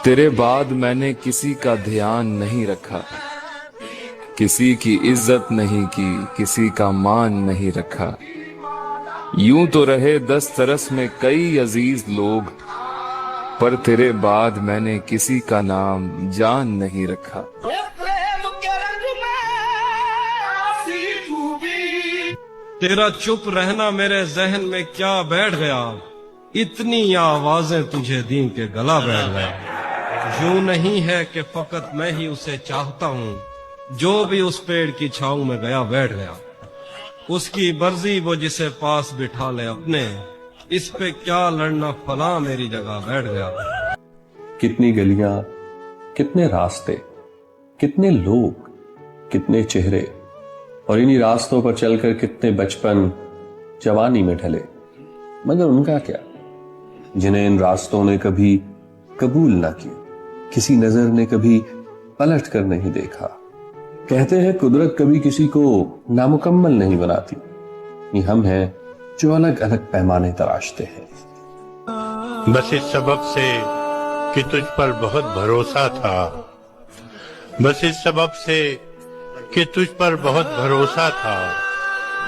تیرے بعد میں نے کسی کا دھیان نہیں رکھا، کسی کی عزت نہیں کی، کسی کا مان نہیں رکھا۔ یوں تو رہے دسترس میں کئی عزیز لوگ، پر تیرے بعد میں نے کسی کا نام جان نہیں رکھا۔ تیرا چپ رہنا میرے ذہن میں کیا بیٹھ گیا، اتنی آوازیں تجھے دین کے گلا بیٹھ گیا۔ یوں نہیں ہے کہ فقط میں ہی اسے چاہتا ہوں، جو بھی اس پیڑ کی چھاؤں میں گیا بیٹھ گیا۔ اس کی مرضی وہ جسے پاس بٹھا لے اپنے، اس پہ کیا لڑنا فلاں میری جگہ بیٹھ گیا۔ کتنی گلیاں، کتنے راستے، کتنے لوگ، کتنے چہرے، اور انہی راستوں پر چل کر کتنے بچپن جوانی میں ڈھلے، مگر ان کا کیا جنہیں ان راستوں نے کبھی قبول نہ کیا، کسی نظر نے کبھی پلٹ کر نہیں دیکھا۔ کہتے ہیں قدرت کبھی کسی کو نامکمل نہیں بناتی، یہ ہم ہیں جو الگ الگ پیمانے تراشتے ہیں۔ بس اس سبب سے کہ تجھ پر بہت بھروسہ تھا، بس اس سبب سے کہ تجھ پر بہت بھروسہ تھا،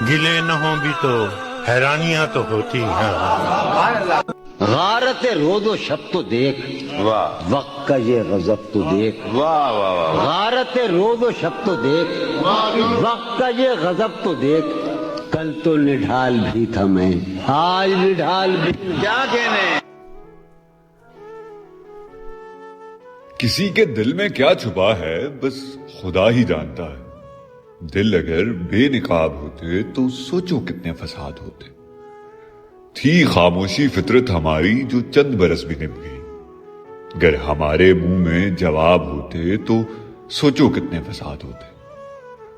گلے نہ ہوں بھی تو حیرانیاں تو ہوتی ہیں۔ غارت روز و شب تو دیکھ، وقت کا یہ غضب تو دیکھ، غارت روز و شب تو دیکھ، وقت کا یہ غضب تو دیکھ۔ کل تو نڈھال بھی تھا میں، آج نڈھال بھی کیا کہنے۔ کسی کے دل میں کیا چھپا ہے بس خدا ہی جانتا ہے۔ دل اگر بے نقاب ہوتے تو سوچو کتنے فساد ہوتے۔ تھی خاموشی فطرت ہماری جو چند برس بھی نبھ گئی، اگر ہمارے منہ میں جواب ہوتے تو سوچو کتنے فساد ہوتے۔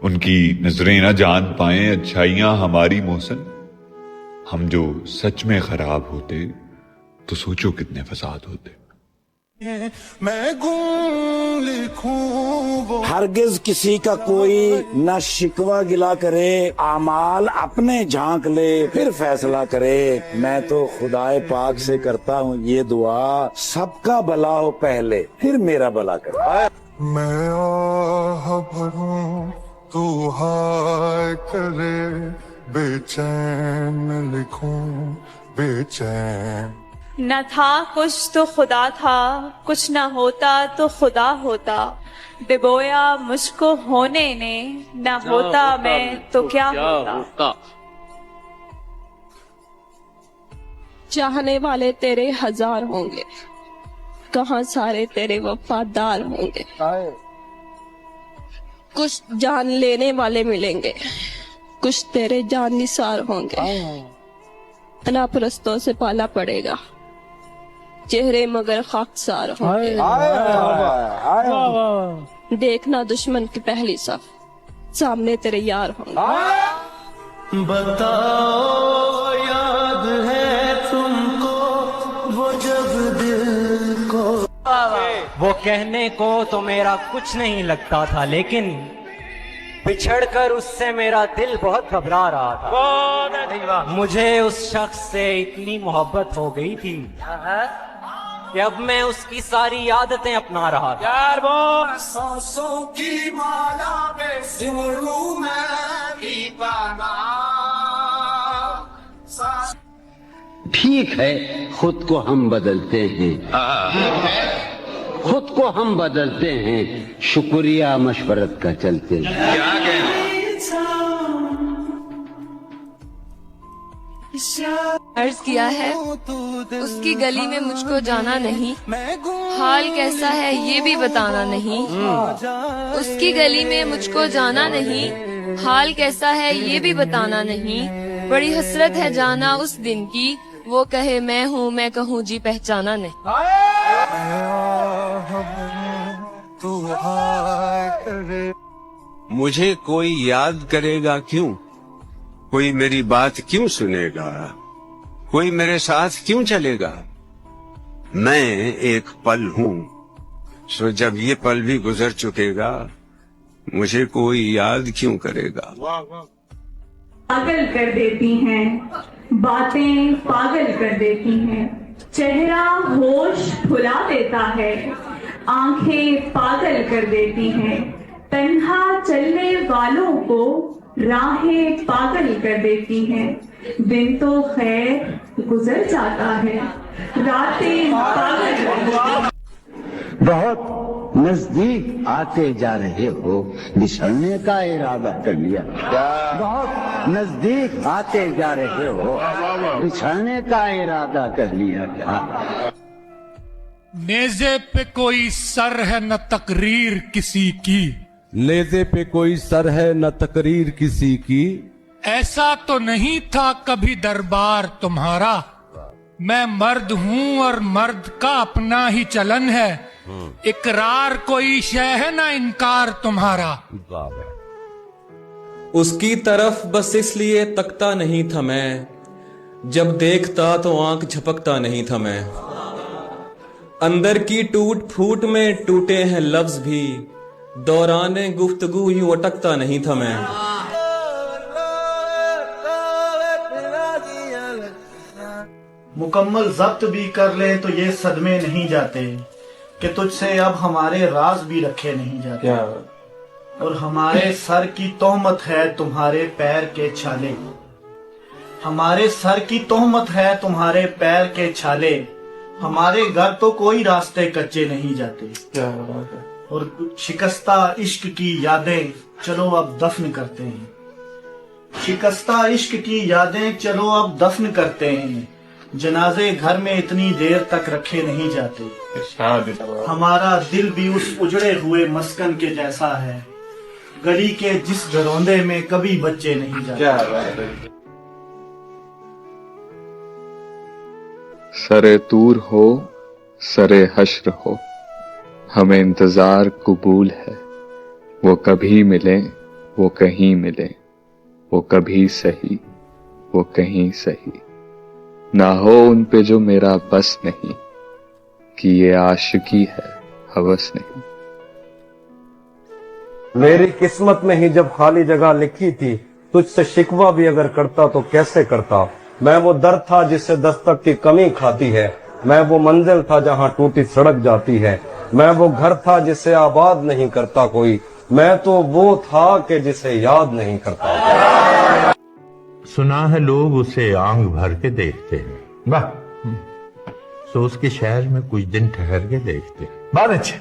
ان کی نظریں نہ جان پائیں اچھائیاں ہماری محسن، ہم جو سچ میں خراب ہوتے تو سوچو کتنے فساد ہوتے۔ میں گم لکھوں ہرگز کسی کا کوئی نہ شکوہ گلا کرے، اعمال اپنے جھانک لے پھر فیصلہ کرے۔ میں تو خدائے پاک سے کرتا ہوں یہ دعا، سب کا بھلا ہو پہلے پھر میرا بھلا کرے۔ میں آہ بھروں تو ہائے کرے، بے چین لکھوں بے چین۔ نہ تھا کچھ تو خدا تھا، کچھ نہ ہوتا تو خدا ہوتا۔ ڈبویا مجھ کو ہونے نے، نہ ہوتا میں تو کیا ہوتا۔ چاہنے والے تیرے ہزار ہوں گے، کہاں سارے تیرے وفادار ہوں گے۔ کچھ جان لینے والے ملیں گے، کچھ تیرے جان نثار ہوں گے۔ انا پرستوں سے پالا پڑے گا، چہرے مگر خاکسار ہوں گے۔ دیکھنا دشمن کی پہلی صف، سامنے تیرے یار ہوں گے۔ بتاؤ یاد ہے تم کو وہ جب دل کو، وہ کہنے کو تو میرا کچھ نہیں لگتا تھا، لیکن بچھڑ کر اس سے میرا دل بہت گھبرا رہا تھا۔ مجھے اس شخص سے اتنی محبت ہو گئی تھی کہ اب میں اس کی ساری عادتیں اپنا رہا تھا۔ سانسوں کی مالا میں سمروں میں بھی پانا۔ ٹھیک ہے خود کو ہم بدلتے ہیں، خود کو ہم بدلتے ہیں، شکریہ مشورت کا چلتے ہیں۔ عرض کیا ہے اس کی گلی میں مجھ کو جانا نہیں، حال کیسا ہے یہ بھی بتانا نہیں۔ اس کی گلی میں مجھ کو جانا نہیں، حال کیسا ہے یہ بھی بتانا نہیں۔ بڑی حسرت ہے جانا اس دن کی، وہ کہے میں ہوں میں کہوں جی پہچانا نہیں۔ مجھے کوئی یاد کرے گا کیوں، کوئی میری بات کیوں سنے گا، کوئی میرے ساتھ کیوں چلے گا۔ میں ایک پل ہوں، سو جب یہ پل بھی گزر چکے گا، مجھے کوئی یاد کیوں کرے گا۔ پاگل کر دیتی ہیں باتیں، پاگل کر دیتی ہیں चेहरा होश भुला देता है, आंखें पागल कर देती हैं, तन्हा चलने वालों को राहें पागल कर देती हैं। दिन तो खैर गुजर जाता है, रातें पागल। बहुत नजदीक आते जा रहे हो, बिछड़ने का इरादा कर लिया। बहुत नजदीक आते जा रहे हो, बिछड़ने का इरादा कर लिया क्या? नेज़े पे कोई सर है न तकरीर किसी की, नेज़े पे कोई सर है न तकरीर किसी की, ऐसा तो नहीं था कभी दरबार तुम्हारा। मैं मर्द हूँ और मर्द का अपना ही चलन है, इकरार कोई शय है ना इनकार तुम्हारा। उसकी तरफ बस इसलिए तकता नहीं था मैं, जब देखता तो आंख झपकता नहीं था मैं। अंदर की टूट फूट में टूटे हैं लफ्ज भी, दौराने गुफ्तगू यूं अटकता नहीं था मैं। मुकम्मल जब्त भी कर ले तो ये सदमे नहीं जाते कि तुझसे अब हमारे राज भी रखे नहीं जाते। और हमारे सर की तोहमत है तुम्हारे पैर के छाले, हमारे सर की तोहमत है तुम्हारे पैर के छाले, हमारे घर तो कोई रास्ते कच्चे नहीं जाते। और शिकस्ता इश्क की यादें चलो अब दफन करते हैं, शिकस्ता इश्क की यादें चलो अब दफन करते हैं, जनाजे घर में इतनी देर तक रखे नहीं जाते। हमारा दिल भी उस उजड़े हुए मस्कन के जैसा है, गली के जिस घरौंदे में कभी बच्चे नहीं जाते। सरे तूर हो सरे हश्र हो, हमें इंतजार कबूल है। वो कभी मिले वो कहीं मिले, वो कभी सही वो कहीं सही, ना हो उन पे जो मेरा बस नहीं, कि ये आशिकी है हवस नहीं। मेरी किस्मत में ही जब खाली जगह लिखी थी, तुझसे शिकवा भी अगर करता तो कैसे करता। मैं वो दर था जिससे दस्तक की कमी खाती है, मैं वो मंजिल था जहाँ टूटी सड़क जाती है, मैं वो घर था जिसे आबाद नहीं करता कोई, मैं तो वो था कि जिसे याद नहीं करता। सुना है लोग उसे आंख भर के देखते हैं, वाह, सो उसके शहर में कुछ दिन ठहर के देखते हैं। बहुत अच्छे।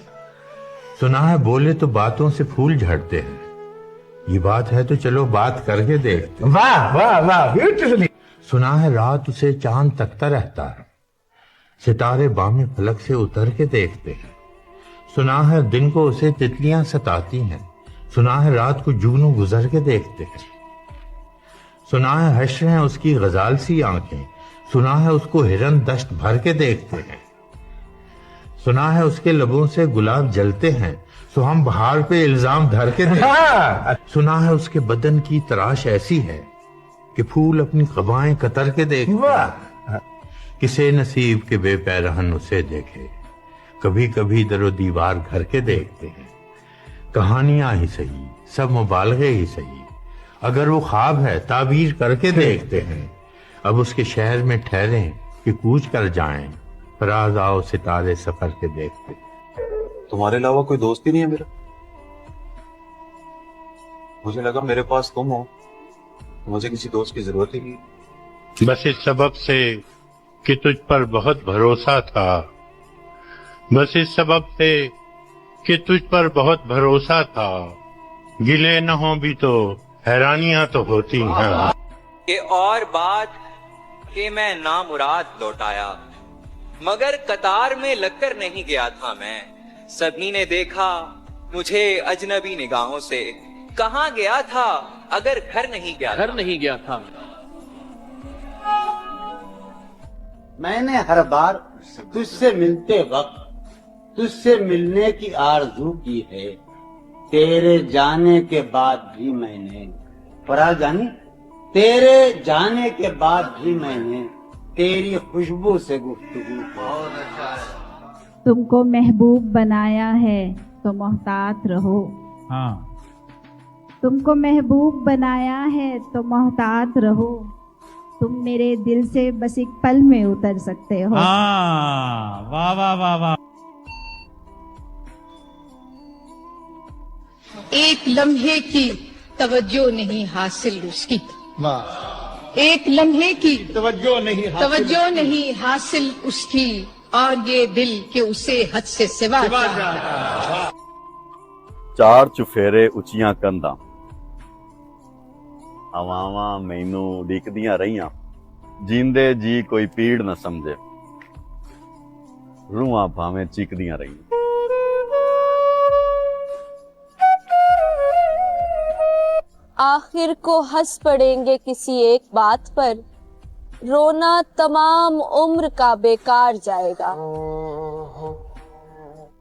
सुना है बोले तो बातों से फूल झड़ते हैं, ये बात है तो चलो बात करके देखते हैं। वाह वाह वाह, ब्यूटीफुली। सुना है रात उसे चांद तकता रहता है, सितारे बामे फलक से उतर के देखते हैं। सुना है दिन को उसे तितलियां सताती हैं, सुना है रात को जुगनू गुजर के देखते हैं। सुना है हश्र हैं उसकी गजाल सी आंखें, सुना है उसको हिरन दश्त भर के देखते हैं। सुना है उसके लबों से गुलाब जलते हैं, सो हम बहार पे इल्जाम धर के देखते हैं। सुना है उसके बदन की तराश ऐसी है कि फूल अपनी क़बाएं कतर के देखते हैं। किसे नसीब के बेपैरहन उसे देखे, कभी कभी दरो दीवार घर के देखते हैं। कहानियां ही सही सब मुबालगे ही सही, अगर वो ख्वाब है ताबीर करके देखते हैं। अब उसके शहर में ठहरे कि कूच कर जाएं, फराज आओ सितारे सफर के देखते। तुम्हारे अलावा कोई दोस्त ही नहीं है मेरा, मुझे लगा मेरे पास तुम हो, मुझे किसी दोस्त की जरूरत ही नहीं। बस इस सबब से कि तुझ पर बहुत भरोसा था, बस इस सबब से कि तुझ पर बहुत भरोसा था, गिले न हो भी तो हैरानियां तो होती हैं। ये और बात कि मैं नामुराद लौट आया, मगर कतार में लगकर नहीं गया था मैं। सभी ने देखा मुझे अजनबी निगाहों से, कहाँ गया था अगर घर नहीं गया था। मैंने हर बार तुझसे मिलते वक्त तुझसे मिलने की आरज़ू की है, तेरे जाने के बाद भी मैंने, फराज जानी, तेरे जाने के बाद भी मैंने तेरी खुशबू से गुफ्तगू की। तुमको महबूब बनाया है तो मोहतात रहो। हाँ। तुमको महबूब बनाया है तो मोहतात रहो, तुम मेरे दिल से बस एक पल में उतर सकते हो। वाह वाह वाह वाह। एक लम्हे की तवज्जो नहीं हासिल उसकी, एक लम्हे की तवज्जो नहीं हासिल उसकी, और ये दिल के उसे हद से सिवा ਚਾਰ ਚੁਫੇਰੇ ਉੱਚੀਆਂ ਕੰਧਾਂ ਹਵਾਵਾਂ ਮੈਨੂੰ ਉਡੀਕਦੀਆਂ ਰਹੀਆਂ, ਜਿੰਦੇ ਜੀ ਕੋਈ ਪੀੜ ਨਾ ਸਮਝੇ, ਰੂਹਾਂ ਭਾਵੇਂ ਚੀਕਦੀਆਂ ਰਹੀਆਂ। आखिर को हंस पड़ेंगे किसी एक बात पर, रोना तमाम उम्र का बेकार जाएगा।